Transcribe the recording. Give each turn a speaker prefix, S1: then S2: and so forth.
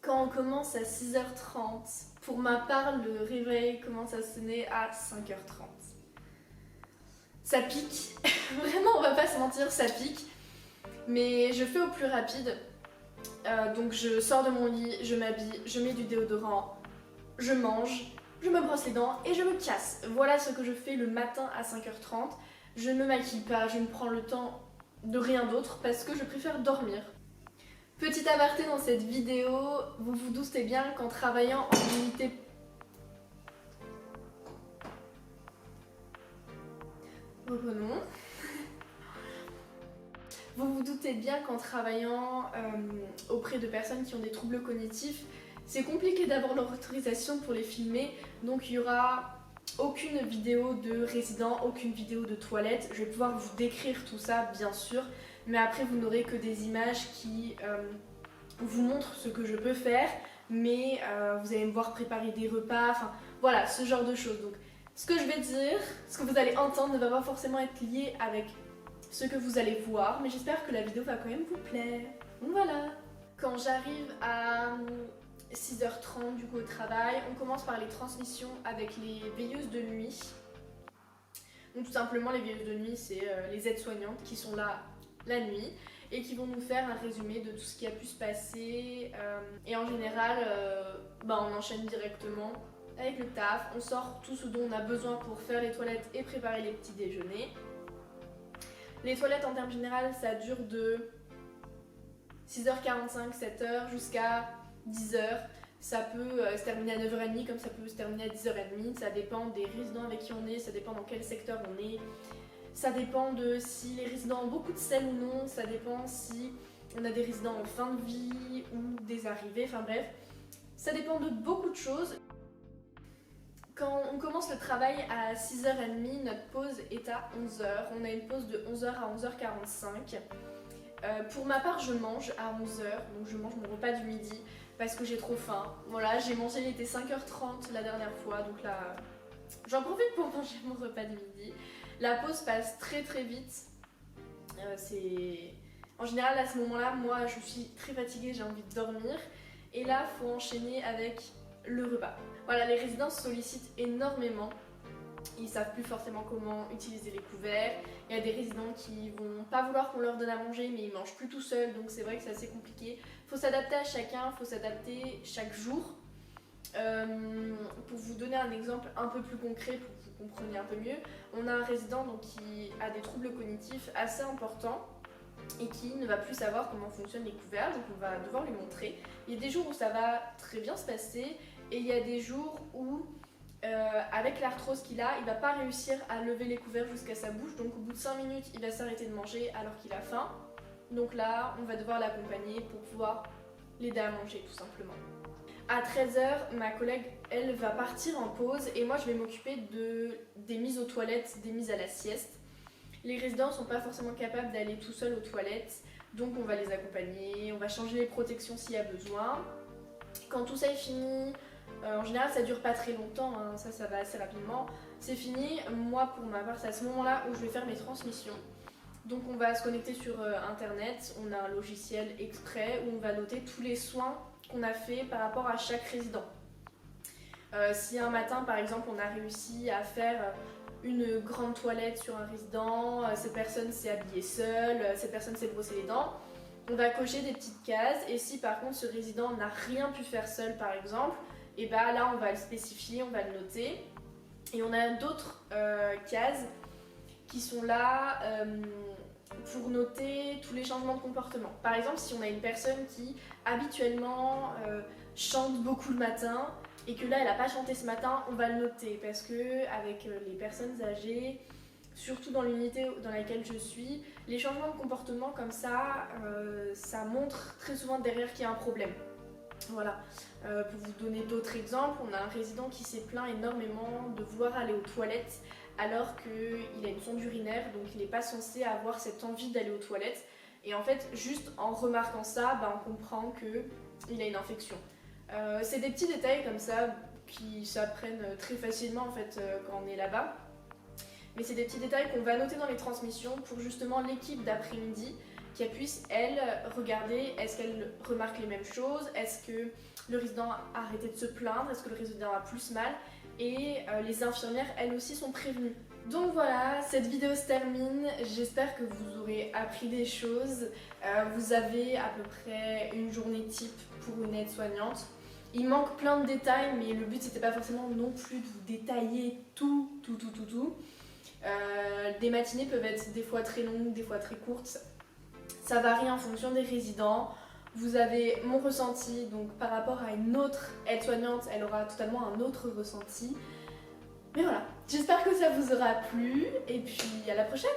S1: Quand on commence à 6h30, pour ma part, le réveil commence à sonner à 5h30. Ça pique, vraiment on va pas se mentir, ça pique, mais je fais au plus rapide. Donc je sors de mon lit, je m'habille, je mets du déodorant, je mange, je me brosse les dents et je me casse. Voilà ce que je fais le matin à 5h30. Je ne me maquille pas, je ne prends le temps de rien d'autre parce que je préfère dormir. Petit aparté dans cette vidéo, vous vous doutez bien qu'en travaillant en unité... Reprenons. Vous vous doutez bien qu'en travaillant auprès de personnes qui ont des troubles cognitifs, c'est compliqué d'avoir leur autorisation pour les filmer, donc il y aura aucune vidéo de résident, aucune vidéo de toilette. Je vais pouvoir vous décrire tout ça bien sûr, mais après vous n'aurez que des images qui vous montrent ce que je peux faire, mais vous allez me voir préparer des repas, enfin voilà, ce genre de choses. Donc ce que je vais dire, ce que vous allez entendre ne va pas forcément être lié avec ce que vous allez voir, mais j'espère que la vidéo va quand même vous plaire. Donc voilà. Quand j'arrive à 6h30 du coup au travail, on commence par les transmissions avec les veilleuses de nuit. Donc tout simplement les veilleuses de nuit, c'est les aides-soignantes qui sont là la nuit et qui vont nous faire un résumé de tout ce qui a pu se passer. Et en général, on enchaîne directement avec le taf, on sort tout ce dont on a besoin pour faire les toilettes et préparer les petits déjeuners. Les toilettes en termes généraux, ça dure de 6h45, 7h jusqu'à 10h. Ça peut se terminer à 9h30 comme ça peut se terminer à 10h30. Ça dépend des résidents avec qui on est, ça dépend dans quel secteur on est. Ça dépend de si les résidents ont beaucoup de sel ou non. Ça dépend si on a des résidents en fin de vie ou des arrivées. Enfin bref, ça dépend de beaucoup de choses. Quand on commence le travail à 6h30, notre pause est à 11h. On a une pause de 11h à 11h45. Pour ma part, je mange à 11h, donc je mange mon repas du midi parce que j'ai trop faim. Voilà, j'ai mangé, il était 5h30 la dernière fois, donc là, j'en profite pour manger mon repas du midi. La pause passe très très vite. En général, à ce moment-là, moi, je suis très fatiguée, j'ai envie de dormir. Et là, il faut enchaîner avec le repas. Voilà, les résidents sollicitent énormément. Ils savent plus forcément comment utiliser les couverts. Il y a des résidents qui vont pas vouloir qu'on leur donne à manger, mais ils mangent plus tout seuls, donc c'est vrai que c'est assez compliqué. Faut s'adapter à chacun, faut s'adapter chaque jour. Pour vous donner un exemple un peu plus concret, pour que vous compreniez un peu mieux, on a un résident donc, qui a des troubles cognitifs assez importants et qui ne va plus savoir comment fonctionnent les couverts, donc on va devoir lui montrer. Il y a des jours où ça va très bien se passer et il y a des jours où avec l'arthrose qu'il a, il va pas réussir à lever les couverts jusqu'à sa bouche, donc au bout de 5 minutes il va s'arrêter de manger alors qu'il a faim. Donc là on va devoir l'accompagner pour pouvoir l'aider à manger tout simplement. À 13h, ma collègue elle va partir en pause et moi je vais m'occuper des mises aux toilettes, des mises à la sieste. Les résidents ne sont pas forcément capables d'aller tout seuls aux toilettes, donc on va les accompagner, on va changer les protections s'il y a besoin. Quand tout ça est fini, en général ça dure pas très longtemps, hein, ça va assez rapidement, c'est fini. Moi pour ma part c'est à ce moment là où je vais faire mes transmissions. Donc on va se connecter sur internet, on a un logiciel exprès où on va noter tous les soins qu'on a fait par rapport à chaque résident. Si un matin par exemple on a réussi à faire une grande toilette sur un résident, cette personne s'est habillée seule, cette personne s'est brossé les dents, on va cocher des petites cases et si par contre ce résident n'a rien pu faire seul par exemple, et bah là on va le spécifier, on va le noter. Et on a d'autres cases qui sont là pour noter tous les changements de comportement. Par exemple, si on a une personne qui habituellement chante beaucoup le matin et que là elle n'a pas chanté ce matin, on va le noter parce que avec les personnes âgées, surtout dans l'unité dans laquelle je suis, les changements de comportement comme ça, ça montre très souvent derrière qu'il y a un problème. Voilà. Pour vous donner d'autres exemples, on a un résident qui s'est plaint énormément de vouloir aller aux toilettes alors qu'il a une sonde urinaire, donc il n'est pas censé avoir cette envie d'aller aux toilettes. Et en fait, juste en remarquant ça, on comprend qu'il a une infection. C'est des petits détails comme ça qui s'apprennent très facilement en fait, quand on est là-bas. Mais c'est des petits détails qu'on va noter dans les transmissions pour justement l'équipe d'après-midi qu'elle puisse, elle, regarder est-ce qu'elle remarque les mêmes choses, est-ce que le résident a arrêté de se plaindre, est-ce que le résident a plus mal, et les infirmières, elles aussi, sont prévenues. Donc voilà, cette vidéo se termine, j'espère que vous aurez appris des choses. Vous avez à peu près une journée type pour une aide-soignante. Il manque plein de détails, mais le but c'était pas forcément non plus de vous détailler tout. Des matinées peuvent être des fois très longues, des fois très courtes. Ça varie en fonction des résidents. Vous avez mon ressenti, donc par rapport à une autre aide-soignante, elle aura totalement un autre ressenti. Mais voilà, j'espère que ça vous aura plu et puis à la prochaine!